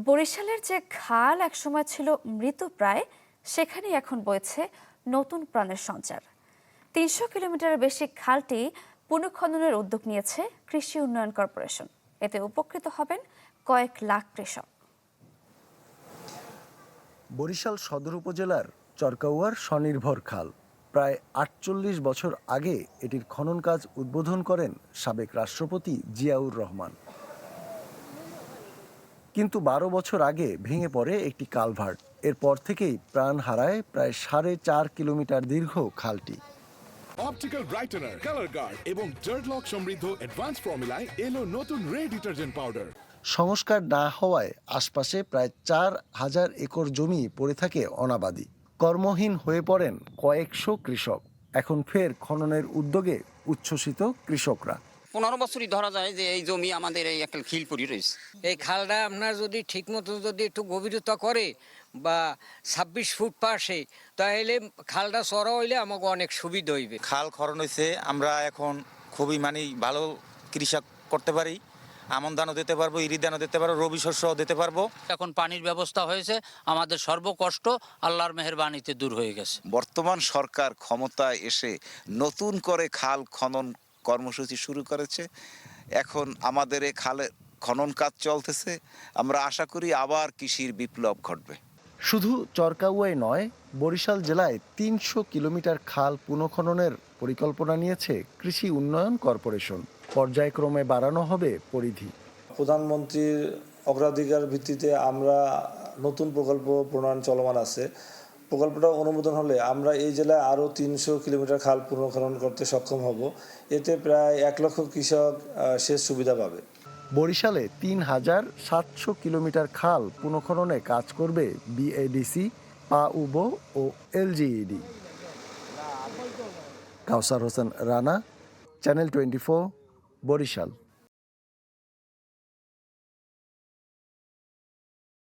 বরিশালের যে খাল একসময় ছিল মৃতপ্রায়, সেখানেই এখন বইছে নতুন প্রাণের সঞ্চার। ৩০০ কিলোমিটারের বেশি খালটি পুনঃখননের উদ্যোগ নিয়েছে কৃষি উন্নয়ন কর্পোরেশন। এতে উপকৃত হবেন কয়েক লাখ কৃষক। বরিশাল সদর উপজেলার চরকাউয়ার স্বনির্ভর খাল প্রায় ৪৮ বছর আগে এটির খনন কাজ উদ্বোধন করেন সাবেক রাষ্ট্রপতি জিয়াউর রহমান। কিন্তু ১২ বছর আগে ভেঙে পড়ে একটি কালভার্ট। এরপর থেকেই প্রাণ হারায় প্রায় ৪.৫ কিলোমিটার দীর্ঘ খালটি। অপটিক্যাল ব্রাইটেনার, কালার গার্ড এবং ডার্ট লক সমৃদ্ধ অ্যাডভান্স ফর্মুলায় এলো নতুন রে ডিটারজেন্ট পাউডার। সংস্কার না হওয়ায় আশপাশে প্রায় ৪,০০০ একর জমি পড়ে থাকে অনাবাদি। কর্মহীন হয়ে পড়েন কয়েকশো কৃষক। এখন ফের খননের উদ্যোগে উচ্ছ্বসিত কৃষকরা। ১৫ বছরই ধরা যায় যে এই জমি আমাদের এই একটা খিল পড়ে রয়েছে। এই খালটা আপনার যদি ঠিকমতো যদি একটু গভীরতা করে বা ২৬ ফুট পাশে, তাহলে খালটা চড়া হইলে আমাকে অনেক সুবিধা হইবে। খাল খনন হয়েছে, আমরা এখন খুবই ভালো কৃষক করতে পারি। আমন ধানও দিতে পারবো, ইরি ধানও দিতে পারবো, রবি শস্যও দিতে পারবো। এখন পানির ব্যবস্থা হয়েছে, আমাদের সর্বকষ্ট আল্লাহর মেহেরবানিতে দূর হয়ে গেছে। বর্তমান সরকার ক্ষমতায় এসে নতুন করে খাল খনন কর্মসূচি শুরু করেছে। এখন আমাদের এই খালে খনন কাজ চলতেছে। আমরা আশা করি আবার কৃষির বিপ্লব ঘটবে। শুধু চরকাউয়ায় নয়, বরিশাল জেলায় ৩০০ কিলোমিটার খাল পুনঃখননের পরিকল্পনা নিয়েছে কৃষি উন্নয়ন কর্পোরেশন। পর্যায়ক্রমে বাড়ানো হবে পরিধি। প্রধানমন্ত্রীর অগ্রাধিকার ভিত্তিতে আমরা নতুন প্রকল্প প্রণয়ন চলমান আছে। প্রকল্পটা অনুমোদন হলে আমরা এই জেলায় আরও ৩০০ কিলোমিটার খাল পুনঃখনন করতে সক্ষম হব। এতে প্রায় ১ লক্ষ কৃষক সেচ সুবিধা পাবে। বরিশালে ৩,৭০০ কিলোমিটার খাল পুনঃখননে কাজ করবে বিএডিসি, পাউবো ও এলজিইডি। কাউসার হোসেন রানা, চ্যানেল 24, বরিশাল।